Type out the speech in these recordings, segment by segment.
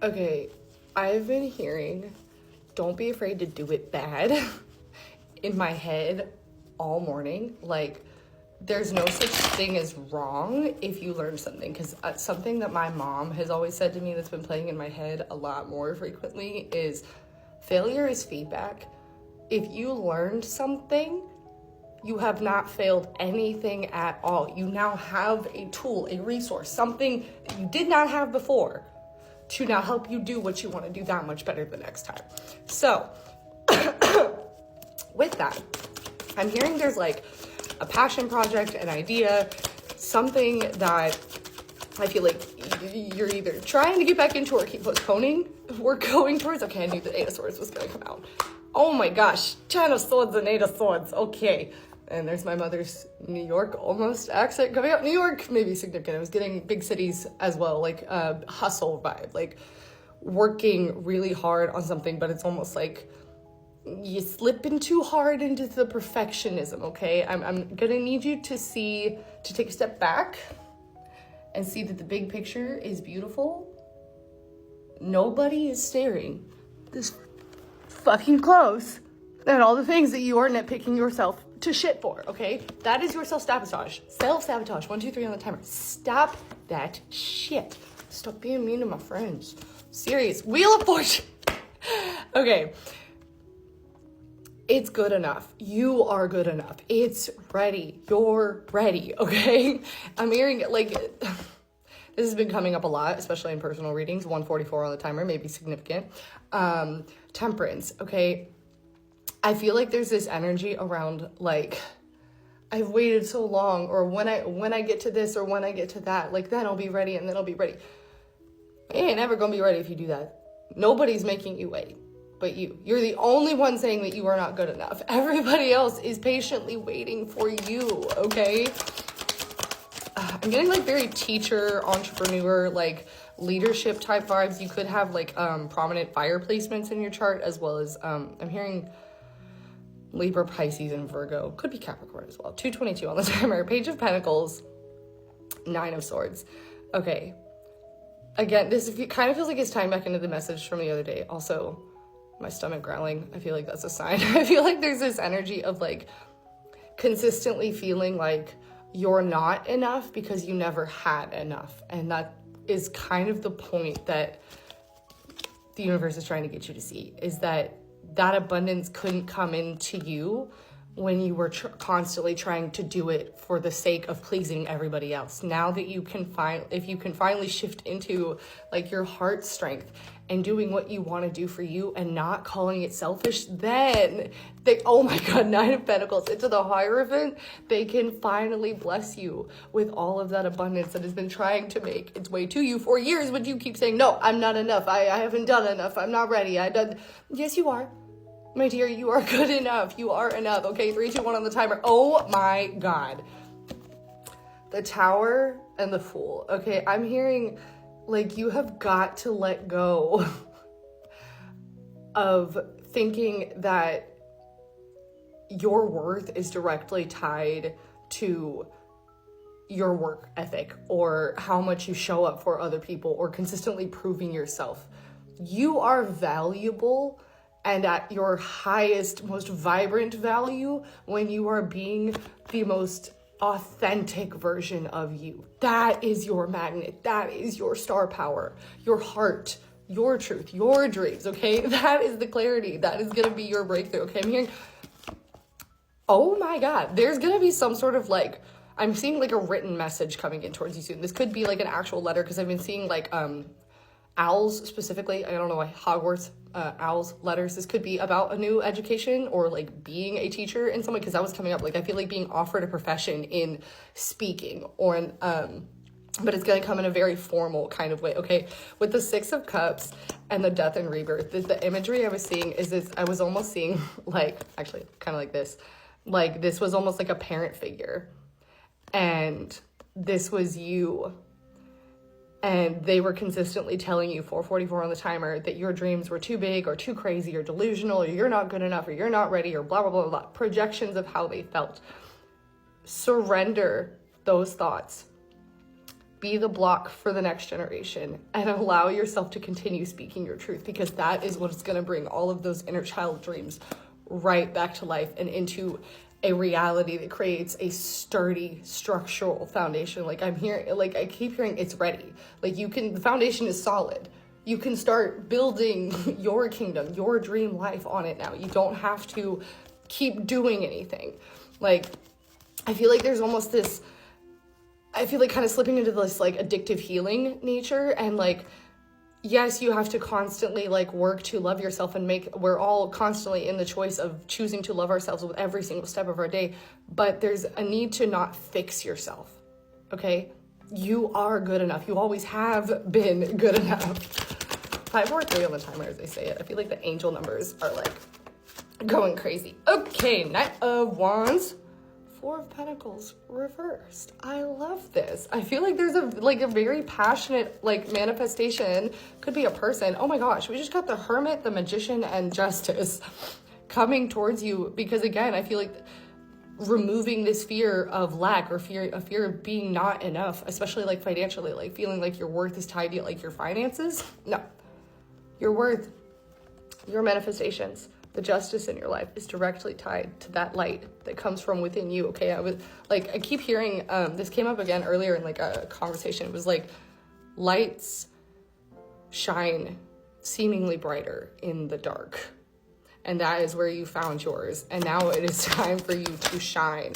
Okay, I've been hearing, don't be afraid to do it bad in my head all morning. Like, there's no such thing as wrong if you learn something. Because something that my mom has always said to me that's been playing in my head a lot more frequently is failure is feedback. If you learned something, you have not failed anything at all. You now have a tool, a resource, something that you did not have before to now help you do what you want to do that much better the next time. So, with that, I'm hearing there's like a passion project, an idea, something that I feel like you're either trying to get back into or keep postponing. We're going towards, okay, I knew the Eight of Swords was going to come out. Oh my gosh, 10 of Swords and 8 of Swords, okay. And there's my mother's New York almost accent coming out. New York, maybe significant. I was getting big cities as well, like hustle vibe, like working really hard on something, but it's almost like you slipping too hard into the perfectionism, okay? I'm gonna need you to take a step back and see that the big picture is beautiful. Nobody is staring this fucking close at all the things that you are nitpicking yourself to shit for, okay? That is your self-sabotage. Self-sabotage. 1, 2, 3 on the timer. Stop that shit. Stop being mean to my friends. Serious. Wheel of Fortune. Okay. It's good enough. You are good enough. It's ready. You're ready, okay? I'm hearing it like... This has been coming up a lot, especially in personal readings. 144 on the timer may be significant. Temperance, okay? I feel like there's this energy around like, I've waited so long, or when I get to this or when I get to that, like then I'll be ready and then I'll be ready. You ain't ever gonna be ready if you do that. Nobody's making you wait but you. You're the only one saying that you are not good enough. Everybody else is patiently waiting for you, okay? I'm getting like very teacher, entrepreneur, like leadership type vibes. You could have like prominent fire placements in your chart, as well as I'm hearing Libra, Pisces, and Virgo. Could be Capricorn as well. 222 on the timer. Page of Pentacles, 9 of Swords. Okay. Again, this kind of feels like it's tying back into the message from the other day. Also, my stomach growling. I feel like that's a sign. I feel like there's this energy of like consistently feeling like you're not enough because you never had enough. And that is kind of the point that the universe is trying to get you to see, is that abundance couldn't come into you when you were constantly trying to do it for the sake of pleasing everybody else. Now that you can if you can finally shift into like your heart strength and doing what you want to do for you and not calling it selfish, then oh my God, 9 of Pentacles into the Hierophant, they can finally bless you with all of that abundance that has been trying to make its way to you for years, but you keep saying, no, I'm not enough. I haven't done enough. I'm not ready. Yes, you are. My dear, you are good enough. You are enough. Okay, 3, 2, 1 on the timer. Oh my God. The Tower and the Fool. Okay, I'm hearing like you have got to let go of thinking that your worth is directly tied to your work ethic or how much you show up for other people or consistently proving yourself. You are valuable and at your highest, most vibrant value when you are being the most authentic version of you. That is your magnet. That is your star power, your heart, your truth, your dreams, okay? That is the clarity. That is gonna be your breakthrough, okay? I'm hearing, oh my God, there's gonna be some sort of like, I'm seeing like a written message coming in towards you soon. This could be like an actual letter because I've been seeing like owls specifically. I don't know why, Hogwarts owls letters. This could be about a new education or like being a teacher in some way, because that was coming up. Like I feel like being offered a profession in speaking or in, but it's going to come in a very formal kind of way. Okay, with the 6 of Cups and the Death and Rebirth, the imagery I was seeing is this. I was almost seeing like, actually kind of like this. Like this was almost like a parent figure, and this was you. And they were consistently telling you, 444 on the timer, that your dreams were too big or too crazy or delusional or you're not good enough or you're not ready or blah, blah, blah, blah. Projections of how they felt. Surrender those thoughts be the block for the next generation, and allow yourself to continue speaking your truth, because that is what's going to bring all of those inner child dreams right back to life and into a reality that creates a sturdy structural foundation. Like I'm hearing, like I keep hearing, it's ready. Like you can, the foundation is solid. You can start building your kingdom, your dream life on it now. You don't have to keep doing anything. Like I feel like there's almost this, I feel like kind of slipping into this like addictive healing nature, and like, yes, you have to constantly like work to love yourself and we're all constantly in the choice of choosing to love ourselves with every single step of our day, but there's a need to not fix yourself, okay? You are good enough. You always have been good enough. 5, 4, 3 on the timer as they say it. I feel like the angel numbers are like going crazy. Okay, Knight of Wands. 4 of Pentacles reversed. I love this. I feel like there's a very passionate like manifestation. Could be a person. Oh my gosh, we just got the Hermit, the Magician, and Justice coming towards you, because again, I feel like removing this fear of lack, or fear of being not enough, especially like financially, like feeling like your worth is tied to like your finances. No, your worth, your manifestations, the justice in your life is directly tied to that light that comes from within you. Okay, I keep hearing, this came up again earlier in like a conversation. It was like lights shine seemingly brighter in the dark. And that is where you found yours. And now it is time for you to shine.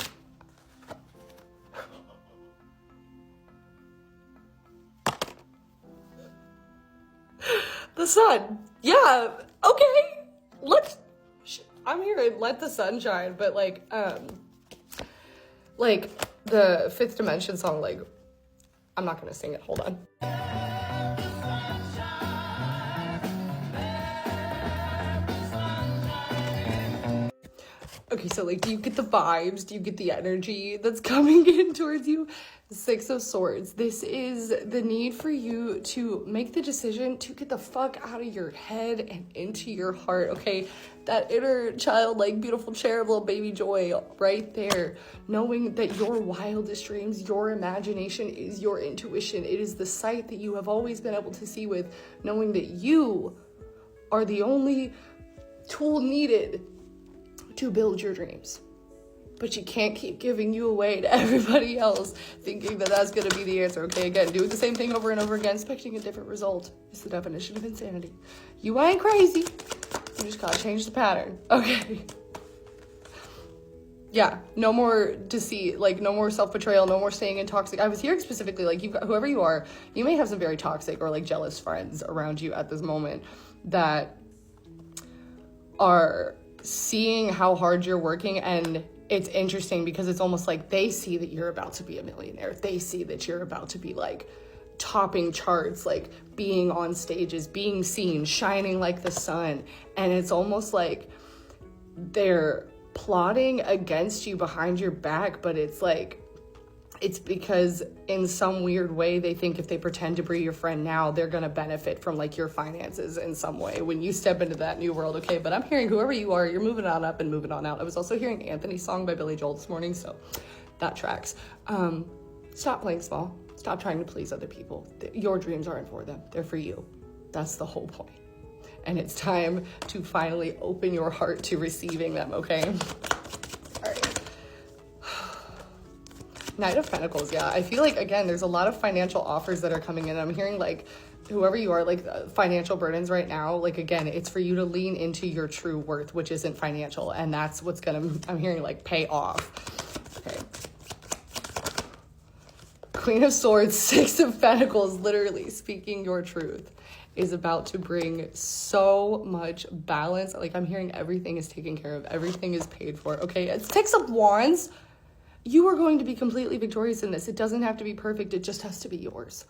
The sun. Yeah, okay. I'm here, let the sun shine, but like the Fifth Dimension song, like, I'm not gonna sing it, hold on. Okay, so like, do you get the vibes? Do you get the energy that's coming in towards you? 6 of Swords. This is the need for you to make the decision to get the fuck out of your head and into your heart, okay? That inner child, like beautiful cherub, little baby joy right there. Knowing that your wildest dreams, your imagination is your intuition. It is the sight that you have always been able to see with. Knowing that you are the only tool needed to build your dreams. But you can't keep giving you away to everybody else, thinking that that's going to be the answer. Okay, again, doing the same thing over and over again, expecting a different result is the definition of insanity. You ain't crazy. You just gotta change the pattern. Okay. Yeah, no more deceit, like no more self-betrayal, no more staying in toxic. I was hearing specifically, like whoever you are, you may have some very toxic or like jealous friends around you at this moment that are seeing how hard you're working. And it's interesting because it's almost like they see that you're about to be a millionaire. They see that you're about to be like topping charts, like being on stages, being seen, shining like the sun. And it's almost like they're plotting against you behind your back, but it's like, it's because in some weird way they think if they pretend to be your friend now, they're gonna benefit from like your finances in some way when you step into that new world. Okay, but I'm hearing whoever you are, you're moving on up and moving on out. I was also hearing Anthony's song by Billy Joel this morning, so that tracks. Stop playing small. Stop trying to please other people. Your dreams aren't for them, they're for you. That's the whole point. And it's time to finally open your heart to receiving them, okay? All right. Knight of Pentacles, yeah. I feel like, again, there's a lot of financial offers that are coming in. I'm hearing, like, whoever you are, like, financial burdens right now, like, again, it's for you to lean into your true worth, which isn't financial. And that's what's gonna, I'm hearing, like, pay off. Okay. Queen of Swords, 6 of Pentacles, literally speaking your truth, is about to bring so much balance. Like, I'm hearing everything is taken care of. Everything is paid for. Okay, it's 6 of Wands. You are going to be completely victorious in this. It doesn't have to be perfect. It just has to be yours.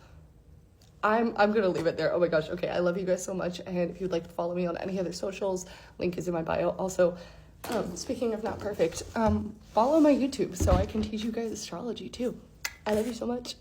I'm going to leave it there. Oh my gosh. Okay, I love you guys so much. And if you'd like to follow me on any other socials, link is in my bio. Also, speaking of not perfect, follow my YouTube so I can teach you guys astrology too. I love you so much.